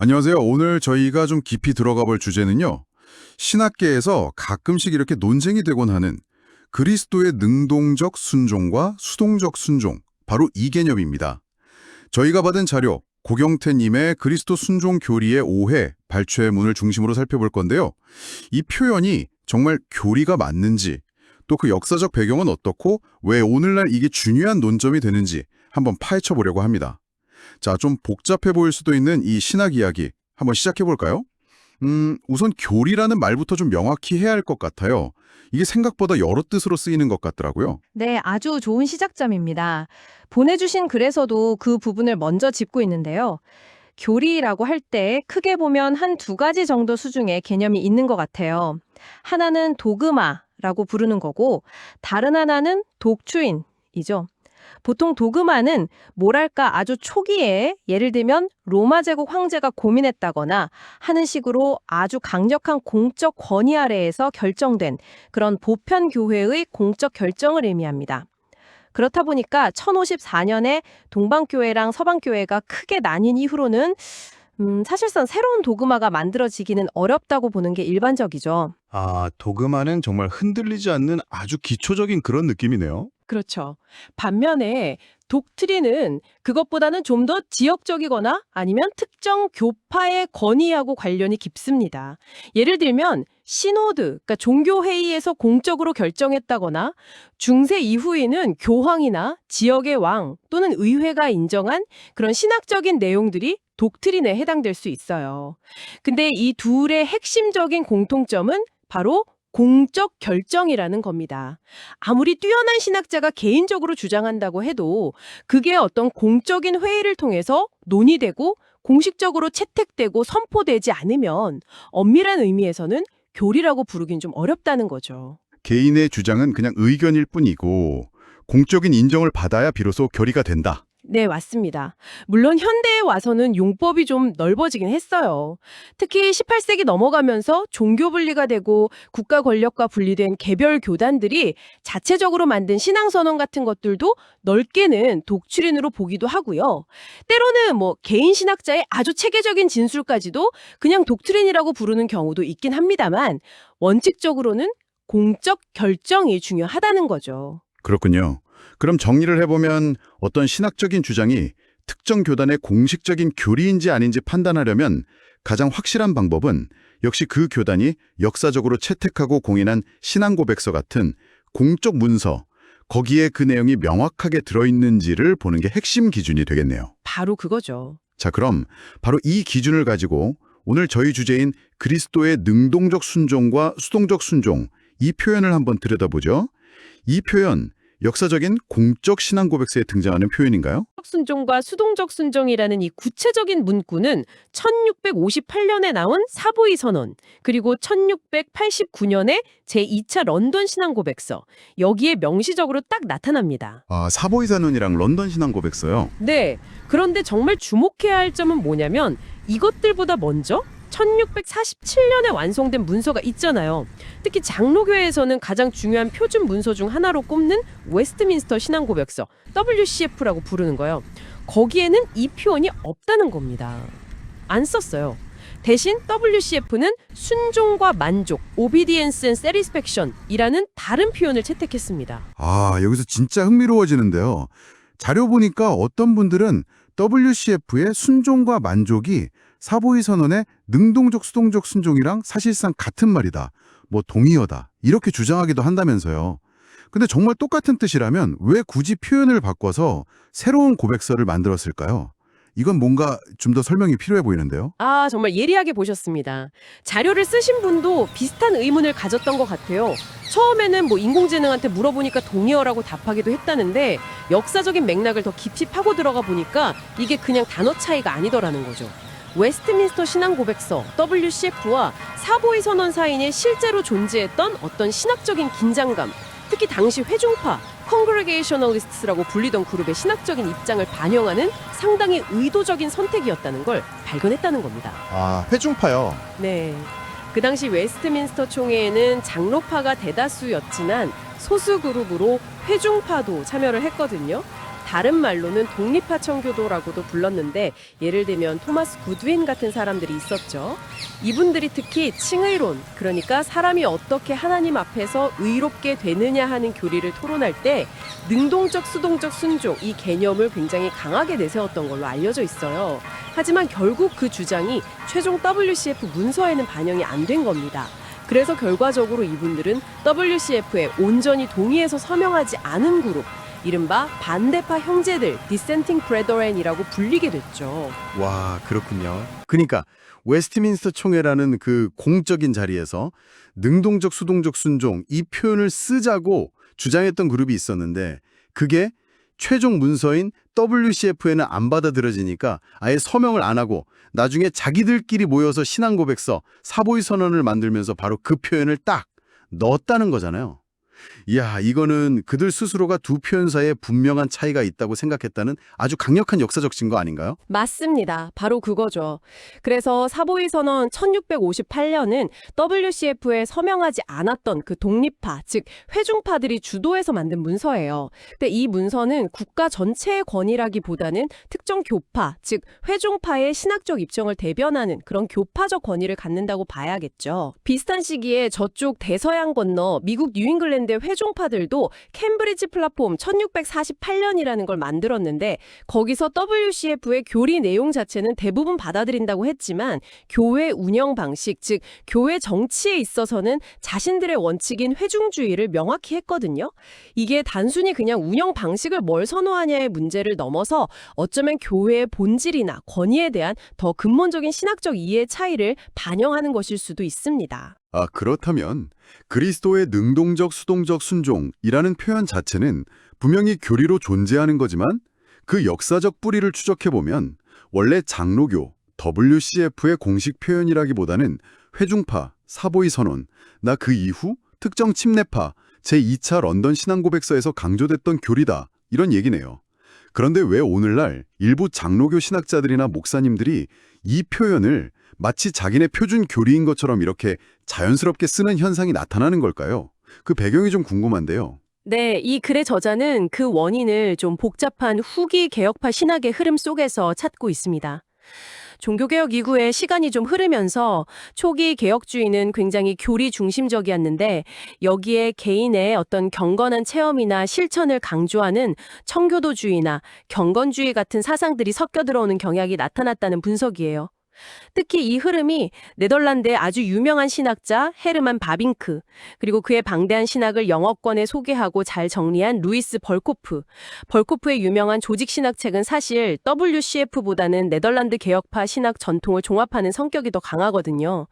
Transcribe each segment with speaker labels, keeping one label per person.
Speaker 1: 안녕하세요. 오늘 저희가 좀 깊이 들어가 볼 주제는요. 신학계에서 가끔씩 이렇게 논쟁이 되곤 하는 그리스도의 능동적 순종과 수동적 순종, 바로 이 개념입니다. 저희가 받은 자료, 고경태님의 그리스도 순종 교리의 오해, 발췌문을 중심으로 살펴볼 건데요. 이 표현이 정말 교리가 맞는지, 또 그 역사적 배경은 어떻고 왜 오늘날 이게 중요한 논점이 되는지 한번 파헤쳐 보려고 합니다. 자, 좀 복잡해 보일 수도 있는 이 신학 이야기 한번 시작해 볼까요? 우선 교리라는 말부터 좀 명확히 해야 할 것 같아요. 이게 생각보다 여러 뜻으로 쓰이는 것 같더라고요.
Speaker 2: 네, 아주 좋은 시작점입니다. 보내주신 글에서도 그 부분을 먼저 짚고 있는데요. 교리라고 할 때 크게 보면 한 두 가지 정도 수중에 개념이 있는 것 같아요. 하나는 도그마라고 부르는 거고, 다른 하나는 독추인이죠. 보통 도그마는 뭐랄까 아주 초기에 예를 들면 로마 제국 황제가 고민했다거나 하는 식으로 아주 강력한 공적 권위 아래에서 결정된 그런 보편 교회의 공적 결정을 의미합니다. 그렇다 보니까 1054년에 동방교회랑 서방교회가 크게 나뉜 이후로는 사실상 새로운 도그마가 만들어지기는 어렵다고 보는 게 일반적이죠.
Speaker 3: 아, 도그마는 정말 흔들리지 않는 아주 기초적인 그런 느낌이네요.
Speaker 4: 그렇죠. 반면에 독트린은 그것보다는 좀 더 지역적이거나 아니면 특정 교파의 권위하고 관련이 깊습니다. 예를 들면 시노드, 그러니까 종교회의에서 공적으로 결정했다거나 중세 이후에는 교황이나 지역의 왕 또는 의회가 인정한 그런 신학적인 내용들이 독트린에 해당될 수 있어요. 근데 이 둘의 핵심적인 공통점은 바로 공적 결정이라는 겁니다. 아무리 뛰어난 신학자가 개인적으로 주장한다고 해도 그게 어떤 공적인 회의를 통해서 논의되고 공식적으로 채택되고 선포되지 않으면 엄밀한 의미에서는 교리라고 부르긴 좀 어렵다는 거죠.
Speaker 1: 개인의 주장은 그냥 의견일 뿐이고 공적인 인정을 받아야 비로소 교리가 된다.
Speaker 4: 네, 맞습니다. 물론 현대에 와서는 용법이 좀 넓어지긴 했어요. 특히 18세기 넘어가면서 종교 분리가 되고 국가 권력과 분리된 개별 교단들이 자체적으로 만든 신앙선언 같은 것들도 넓게는 독출인으로 보기도 하고요. 때로는 개인 신학자의 아주 체계적인 진술까지도 그냥 독트린이라고 부르는 경우도 있긴 합니다만 원칙적으로는 공적 결정이 중요하다는 거죠.
Speaker 1: 그렇군요. 그럼 정리를 해보면 어떤 신학적인 주장이 특정 교단의 공식적인 교리인지 아닌지 판단하려면 가장 확실한 방법은 역시 그 교단이 역사적으로 채택하고 공인한 신앙고백서 같은 공적 문서, 거기에 그 내용이 명확하게 들어있는지를 보는 게 핵심 기준이 되겠네요.
Speaker 4: 바로 그거죠.
Speaker 1: 자, 그럼 바로 이 기준을 가지고 오늘 저희 주제인 그리스도의 능동적 순종과 수동적 순종, 이 표현을 한번 들여다보죠. 이 표현, 역사적인 공적 신앙 고백서에 등장하는 표현인가요?
Speaker 4: 순종과 수동적 순종이라는 이 구체적인 문구는 1658년에 나온 사보이 선언, 그리고 1689년에 제2차 런던 신앙 고백서, 여기에 명시적으로 딱 나타납니다.
Speaker 1: 아, 사보이사논이랑 런던 신앙 고백서요.
Speaker 4: 네, 그런데 정말 주목해야 할 점은 뭐냐면 이것들보다 먼저 1647년에 완성된 문서가 있잖아요. 특히 장로교회에서는 가장 중요한 표준 문서 중 하나로 꼽는 웨스트민스터 신앙고백서, WCF라고 부르는 거예요. 거기에는 이 표현이 없다는 겁니다. 안 썼어요. 대신 WCF는 순종과 만족, obedience and satisfaction이라는 다른 표현을 채택했습니다.
Speaker 1: 아, 여기서 진짜 흥미로워지는데요. 자료 보니까 어떤 분들은 WCF의 순종과 만족이 사보이 선언의 능동적 수동적 순종이랑 사실상 같은 말이다. 동의어다. 이렇게 주장하기도 한다면서요. 근데 정말 똑같은 뜻이라면 왜 굳이 표현을 바꿔서 새로운 고백서를 만들었을까요? 이건 뭔가 좀 더 설명이 필요해 보이는데요.
Speaker 4: 아, 정말 예리하게 보셨습니다. 자료를 쓰신 분도 비슷한 의문을 가졌던 것 같아요. 처음에는 인공지능한테 물어보니까 동의어라고 답하기도 했다는데 역사적인 맥락을 더 깊이 파고 들어가 보니까 이게 그냥 단어 차이가 아니더라는 거죠. 웨스트민스터 신앙고백서 WCF와 사보이 선언 사이에 실제로 존재했던 어떤 신학적인 긴장감, 특히 당시 회중파 Congregationalist라고 불리던 그룹의 신학적인 입장을 반영하는 상당히 의도적인 선택이었다는 걸 발견했다는 겁니다.
Speaker 3: 아, 회중파요.
Speaker 4: 네, 그 당시 웨스트민스터 총회에는 장로파가 대다수였지만 소수 그룹으로 회중파도 참여를 했거든요. 다른 말로는 독립파 청교도라고도 불렀는데 예를 들면 토마스 굿윈 같은 사람들이 있었죠. 이분들이 특히 칭의론, 그러니까 사람이 어떻게 하나님 앞에서 의롭게 되느냐 하는 교리를 토론할 때 능동적, 수동적 순종 이 개념을 굉장히 강하게 내세웠던 걸로 알려져 있어요. 하지만 결국 그 주장이 최종 WCF 문서에는 반영이 안 된 겁니다. 그래서 결과적으로 이분들은 WCF에 온전히 동의해서 서명하지 않은 그룹, 이른바 반대파 형제들, 디센팅 브레더렌이라고 불리게 됐죠.
Speaker 3: 와, 그렇군요. 그러니까 웨스트민스터 총회라는 그 공적인 자리에서 능동적, 수동적 순종 이 표현을 쓰자고 주장했던 그룹이 있었는데 그게 최종 문서인 WCF에는 안 받아들여지니까 아예 서명을 안 하고 나중에 자기들끼리 모여서 신앙고백서, 사보이 선언을 만들면서 바로 그 표현을 딱 넣었다는 거잖아요. 이야, 이거는 그들 스스로가 두 표현 사이에 분명한 차이가 있다고 생각했다는 아주 강력한 역사적 증거 아닌가요?
Speaker 4: 맞습니다. 바로 그거죠. 그래서 사보이 선언 1658년은 WCF에 서명하지 않았던 그 독립파, 즉 회중파들이 주도해서 만든 문서예요. 근데 이 문서는 국가 전체의 권위라기보다는 특정 교파, 즉 회중파의 신학적 입장을 대변하는 그런 교파적 권위를 갖는다고 봐야겠죠. 비슷한 시기에 저쪽 대서양 건너 미국 뉴잉글랜드 회중파들도 캠브리지 플랫폼 1648년이라는 걸 만들었는데 거기서 WCF의 교리 내용 자체는 대부분 받아들인다고 했지만 교회 운영 방식, 즉 교회 정치에 있어서는 자신들의 원칙인 회중주의를 명확히 했거든요. 이게 단순히 그냥 운영 방식을 뭘 선호하냐의 문제를 넘어서 어쩌면 교회의 본질이나 권위에 대한 더 근본적인 신학적 이해 차이를 반영하는 것일 수도 있습니다.
Speaker 1: 아, 그렇다면 그리스도의 능동적, 수동적 순종이라는 표현 자체는 분명히 교리로 존재하는 거지만 그 역사적 뿌리를 추적해보면 원래 장로교, WCF의 공식 표현이라기보다는 회중파, 사보이 선언, 나 그 이후 특정 침례파, 제2차 런던 신앙고백서에서 강조됐던 교리다, 이런 얘기네요. 그런데 왜 오늘날 일부 장로교 신학자들이나 목사님들이 이 표현을 마치 자기네 표준 교리인 것처럼 이렇게 자연스럽게 쓰는 현상이 나타나는 걸까요? 그 배경이 좀 궁금한데요.
Speaker 4: 네, 이 글의 저자는 그 원인을 좀 복잡한 후기 개혁파 신학의 흐름 속에서 찾고 있습니다. 종교개혁 이후에 시간이 좀 흐르면서 초기 개혁주의는 굉장히 교리 중심적이었는데 여기에 개인의 어떤 경건한 체험이나 실천을 강조하는 청교도주의나 경건주의 같은 사상들이 섞여 들어오는 경향이 나타났다는 분석이에요. 특히 이 흐름이 네덜란드의 아주 유명한 신학자 헤르만 바빙크, 그리고 그의 방대한 신학을 영어권에 소개하고 잘 정리한 루이스 벌코프의 유명한 조직신학책은 사실 WCF보다는 네덜란드 개혁파 신학 전통을 종합하는 성격이 더 강하거든요.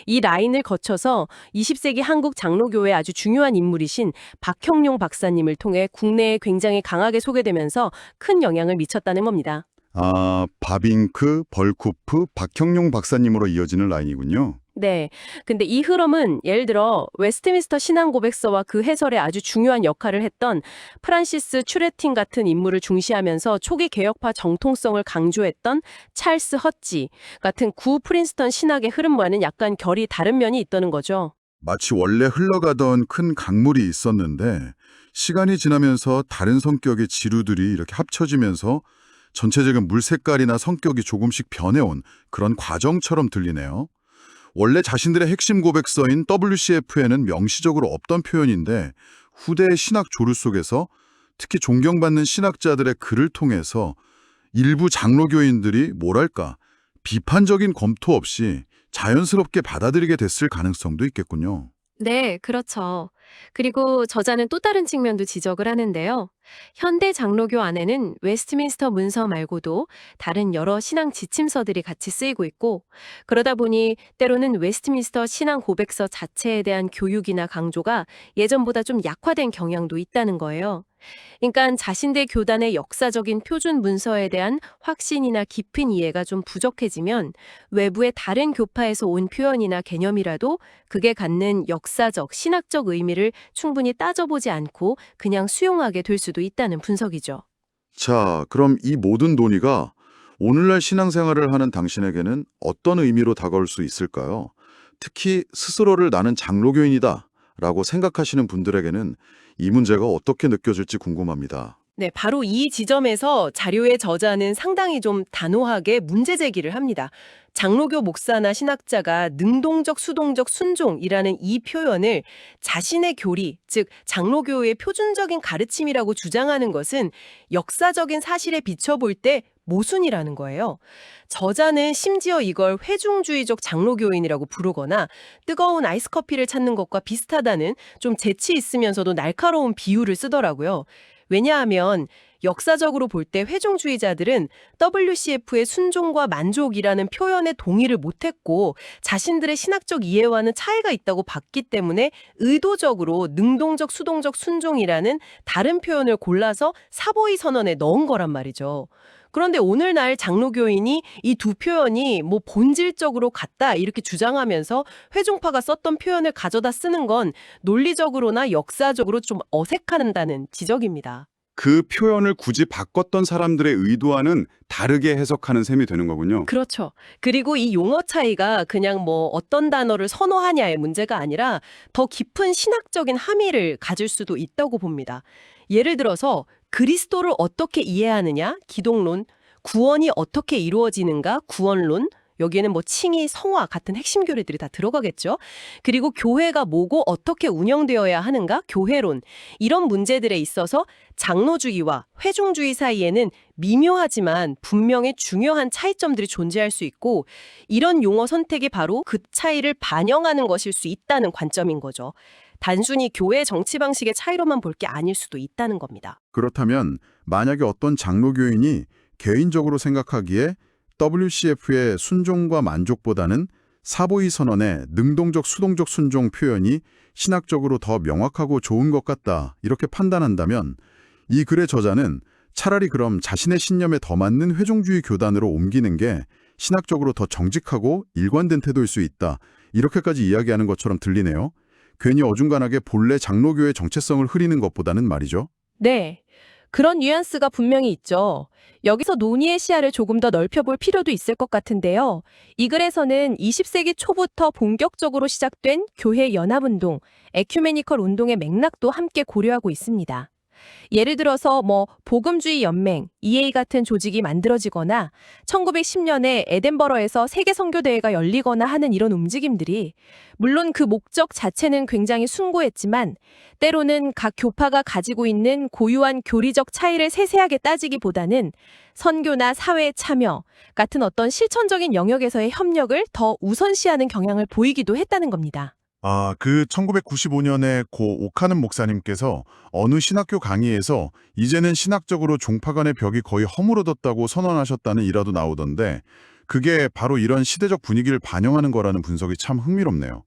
Speaker 4: 이 라인을 거쳐서 20세기 한국 장로교의 아주 중요한 인물이신 박형룡 박사님을 통해 국내에 굉장히 강하게 소개되면서 큰 영향을 미쳤다는 겁니다.
Speaker 1: 아, 바빙크, 벌코프, 박형룡 박사님으로 이어지는 라인이군요.
Speaker 4: 네. 근데 이 흐름은 예를 들어 웨스트민스터 신앙고백서와 그 해설에 아주 중요한 역할을 했던 프란시스 추레틴 같은 인물을 중시하면서 초기 개혁파 정통성을 강조했던 찰스 헛지 같은 구 프린스턴 신학의 흐름과는 약간 결이 다른 면이 있다는 거죠.
Speaker 1: 마치 원래 흘러가던 큰 강물이 있었는데 시간이 지나면서 다른 성격의 지류들이 이렇게 합쳐지면서 전체적인 물 색깔이나 성격이 조금씩 변해온 그런 과정처럼 들리네요. 원래 자신들의 핵심 고백서인 WCF에는 명시적으로 없던 표현인데 후대의 신학 조류 속에서 특히 존경받는 신학자들의 글을 통해서 일부 장로교인들이 뭐랄까 비판적인 검토 없이 자연스럽게 받아들이게 됐을 가능성도 있겠군요.
Speaker 2: 네, 그렇죠. 그리고 저자는 또 다른 측면도 지적을 하는데요. 현대 장로교 안에는 웨스트민스터 문서 말고도 다른 여러 신앙 지침서들이 같이 쓰이고 있고, 그러다 보니 때로는 웨스트민스터 신앙 고백서 자체에 대한 교육이나 강조가 예전보다 좀 약화된 경향도 있다는 거예요. 그러니까 자신들 교단의 역사적인 표준 문서에 대한 확신이나 깊은 이해가 좀 부족해지면 외부의 다른 교파에서 온 표현이나 개념이라도 그게 갖는 역사적, 신학적 의미를 충분히 따져보지 않고 그냥 수용하게 될 수도 있다는 분석이죠.
Speaker 1: 자, 그럼 이 모든 논의가 오늘날 신앙생활을 하는 당신에게는 어떤 의미로 다가올 수 있을까요? 특히 스스로를 나는 장로교인이다 라고 생각하시는 분들에게는 이 문제가 어떻게 느껴질지 궁금합니다.
Speaker 4: 네, 바로 이 지점에서 자료의 저자는 상당히 좀 단호하게 문제 제기를 합니다. 장로교 목사나 신학자가 능동적, 수동적 순종이라는 이 표현을 자신의 교리, 즉 장로교의 표준적인 가르침이라고 주장하는 것은 역사적인 사실에 비춰볼 때 모순이라는 거예요. 저자는 심지어 이걸 회중주의적 장로교인이라고 부르거나 뜨거운 아이스커피를 찾는 것과 비슷하다는 좀 재치 있으면서도 날카로운 비유를 쓰더라고요. 왜냐하면 역사적으로 볼 때 회중주의자들은 WCF의 순종과 만족이라는 표현에 동의를 못했고 자신들의 신학적 이해와는 차이가 있다고 봤기 때문에 의도적으로 능동적, 수동적 순종이라는 다른 표현을 골라서 사보이 선언에 넣은 거란 말이죠. 그런데 오늘날 장로교인이 이 두 표현이 뭐 본질적으로 같다 이렇게 주장하면서 회중파가 썼던 표현을 가져다 쓰는 건 논리적으로나 역사적으로 좀 어색하다는 지적입니다.
Speaker 5: 그 표현을 굳이 바꿨던 사람들의 의도와는 다르게 해석하는 셈이 되는 거군요.
Speaker 4: 그렇죠. 그리고 이 용어 차이가 그냥 뭐 어떤 단어를 선호하냐의 문제가 아니라 더 깊은 신학적인 함의를 가질 수도 있다고 봅니다. 예를 들어서 그리스도를 어떻게 이해하느냐, 기독론, 구원이 어떻게 이루어지는가, 구원론, 여기에는 뭐 칭의, 성화 같은 핵심 교리들이 다 들어가겠죠. 그리고 교회가 뭐고 어떻게 운영되어야 하는가, 교회론. 이런 문제들에 있어서 장로주의와 회중주의 사이에는 미묘하지만 분명히 중요한 차이점들이 존재할 수 있고 이런 용어 선택이 바로 그 차이를 반영하는 것일 수 있다는 관점인 거죠. 단순히 교회 정치 방식의 차이로만 볼 게 아닐 수도 있다는 겁니다.
Speaker 1: 그렇다면 만약에 어떤 장로교인이 개인적으로 생각하기에 WCF의 순종과 만족보다는 사보이 선언의 능동적, 수동적 순종 표현이 신학적으로 더 명확하고 좋은 것 같다 이렇게 판단한다면 이 글의 저자는 차라리 그럼 자신의 신념에 더 맞는 회중주의 교단으로 옮기는 게 신학적으로 더 정직하고 일관된 태도일 수 있다 이렇게까지 이야기하는 것처럼 들리네요. 괜히 어중간하게 본래 장로교의 정체성을 흐리는 것보다는 말이죠.
Speaker 2: 네. 그런 뉘앙스가 분명히 있죠. 여기서 논의의 시야를 조금 더 넓혀볼 필요도 있을 것 같은데요. 이 글에서는 20세기 초부터 본격적으로 시작된 교회 연합운동, 에큐메니컬 운동의 맥락도 함께 고려하고 있습니다. 예를 들어서 복음주의 연맹, EA 같은 조직이 만들어지거나 1910년에 에덴버러에서 세계 선교대회가 열리거나 하는 이런 움직임들이 물론 그 목적 자체는 굉장히 숭고했지만 때로는 각 교파가 가지고 있는 고유한 교리적 차이를 세세하게 따지기보다는 선교나 사회 참여 같은 어떤 실천적인 영역에서의 협력을 더 우선시하는 경향을 보이기도 했다는 겁니다.
Speaker 6: 그 1995년에 고 오카는 목사님께서 어느 신학교 강의에서 이제는 신학적으로 종파 간의 벽이 거의 허물어졌다고 선언하셨다는 일화도 나오던데 그게 바로 이런 시대적 분위기를 반영하는 거라는 분석이 참 흥미롭네요.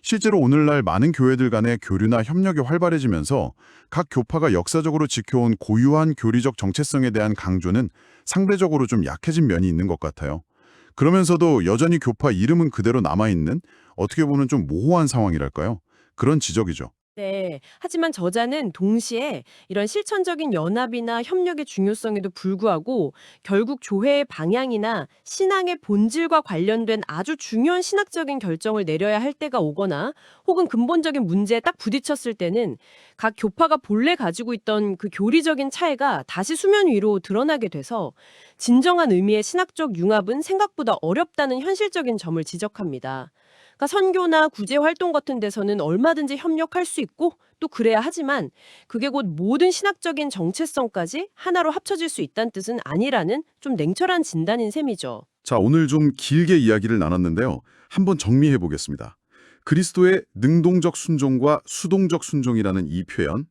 Speaker 6: 실제로 오늘날 많은 교회들 간의 교류나 협력이 활발해지면서 각 교파가 역사적으로 지켜온 고유한 교리적 정체성에 대한 강조는 상대적으로 좀 약해진 면이 있는 것 같아요. 그러면서도 여전히 교파 이름은 그대로 남아있는 어떻게 보면 좀 모호한 상황이랄까요? 그런 지적이죠.
Speaker 4: 네. 하지만 저자는 동시에 이런 실천적인 연합이나 협력의 중요성에도 불구하고 결국 교회의 방향이나 신앙의 본질과 관련된 아주 중요한 신학적인 결정을 내려야 할 때가 오거나 혹은 근본적인 문제에 딱 부딪혔을 때는 각 교파가 본래 가지고 있던 그 교리적인 차이가 다시 수면 위로 드러나게 돼서 진정한 의미의 신학적 융합은 생각보다 어렵다는 현실적인 점을 지적합니다. 그러니까 선교나 구제 활동 같은 데서는 얼마든지 협력할 수 있고 또 그래야 하지만 그게 곧 모든 신학적인 정체성까지 하나로 합쳐질 수 있다는 뜻은 아니라는 좀 냉철한 진단인 셈이죠.
Speaker 1: 자, 오늘 좀 길게 이야기를 나눴는데요. 한번 정리해 보겠습니다. 그리스도의 능동적 순종과 수동적 순종이라는 이 표현,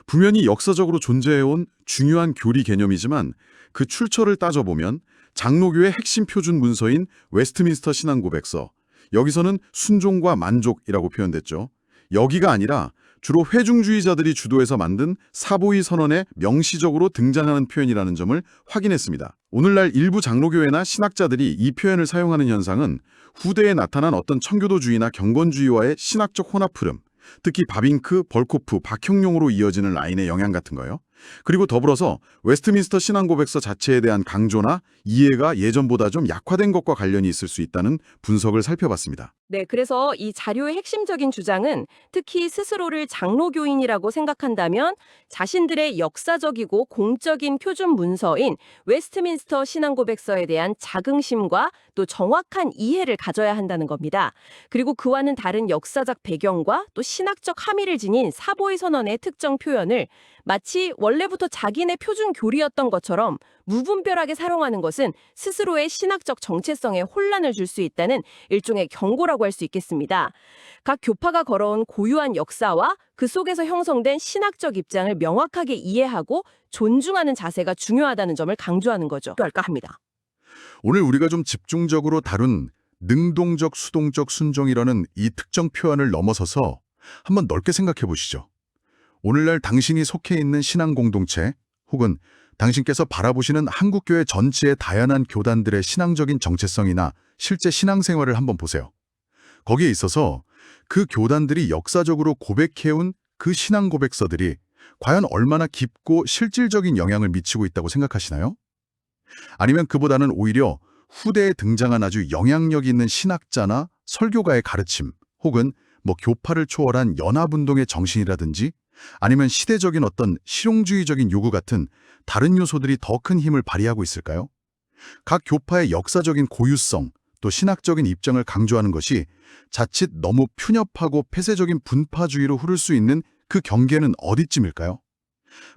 Speaker 1: 분명히 역사적으로 존재해온 중요한 교리 개념이지만 그 출처를 따져보면 장로교의 핵심 표준 문서인 웨스트민스터 신앙고백서, 여기서는 순종과 만족이라고 표현됐죠. 여기가 아니라 주로 회중주의자들이 주도해서 만든 사보이 선언에 명시적으로 등장하는 표현이라는 점을 확인했습니다. 오늘날 일부 장로교회나 신학자들이 이 표현을 사용하는 현상은 후대에 나타난 어떤 청교도주의나 경건주의와의 신학적 혼합 흐름, 특히 바빙크, 벌코프, 박형용으로 이어지는 라인의 영향 같은 거요. 그리고 더불어서 웨스트민스터 신앙고백서 자체에 대한 강조나 이해가 예전보다 좀 약화된 것과 관련이 있을 수 있다는 분석을 살펴봤습니다.
Speaker 7: 네, 그래서 이 자료의 핵심적인 주장은 특히 스스로를 장로교인이라고 생각한다면 자신들의 역사적이고 공적인 표준 문서인 웨스트민스터 신앙고백서에 대한 자긍심과 또 정확한 이해를 가져야 한다는 겁니다. 그리고 그와는 다른 역사적 배경과 또 신학적 함의를 지닌 사보이 선언의 특정 표현을 마치 원래부터 자기네 표준 교리였던 것처럼 무분별하게 사용하는 것은 스스로의 신학적 정체성에 혼란을 줄 수 있다는 일종의 경고라고 할 수 있겠습니다. 각 교파가 걸어온 고유한 역사와 그 속에서 형성된 신학적 입장을 명확하게 이해하고 존중하는 자세가 중요하다는 점을 강조하는 거죠. 할까 합니다.
Speaker 1: 오늘 우리가 좀 집중적으로 다룬 능동적, 수동적 순종이라는 이 특정 표현을 넘어서서 한번 넓게 생각해 보시죠. 오늘날 당신이 속해 있는 신앙 공동체 혹은 당신께서 바라보시는 한국교회 전체의 다양한 교단들의 신앙적인 정체성이나 실제 신앙생활을 한번 보세요. 거기에 있어서 그 교단들이 역사적으로 고백해온 그 신앙 고백서들이 과연 얼마나 깊고 실질적인 영향을 미치고 있다고 생각하시나요? 아니면 그보다는 오히려 후대에 등장한 아주 영향력 있는 신학자나 설교가의 가르침 혹은 교파를 초월한 연합운동의 정신이라든지 아니면 시대적인 어떤 실용주의적인 요구 같은 다른 요소들이 더 큰 힘을 발휘하고 있을까요? 각 교파의 역사적인 고유성 또 신학적인 입장을 강조하는 것이 자칫 너무 편협하고 폐쇄적인 분파주의로 흐를 수 있는 그 경계는 어디쯤일까요?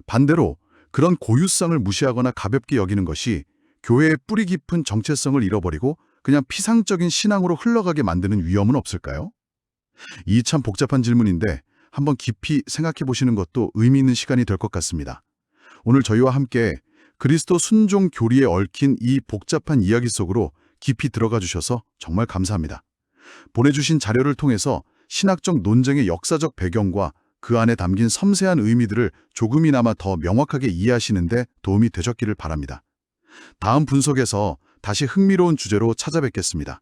Speaker 1: 반대로 그런 고유성을 무시하거나 가볍게 여기는 것이 교회의 뿌리 깊은 정체성을 잃어버리고 그냥 피상적인 신앙으로 흘러가게 만드는 위험은 없을까요? 이 참 복잡한 질문인데 한번 깊이 생각해 보시는 것도 의미 있는 시간이 될 것 같습니다. 오늘 저희와 함께 그리스도 순종 교리에 얽힌 이 복잡한 이야기 속으로 깊이 들어가 주셔서 정말 감사합니다. 보내주신 자료를 통해서 신학적 논쟁의 역사적 배경과 그 안에 담긴 섬세한 의미들을 조금이나마 더 명확하게 이해하시는 데 도움이 되셨기를 바랍니다. 다음 분석에서 다시 흥미로운 주제로 찾아뵙겠습니다.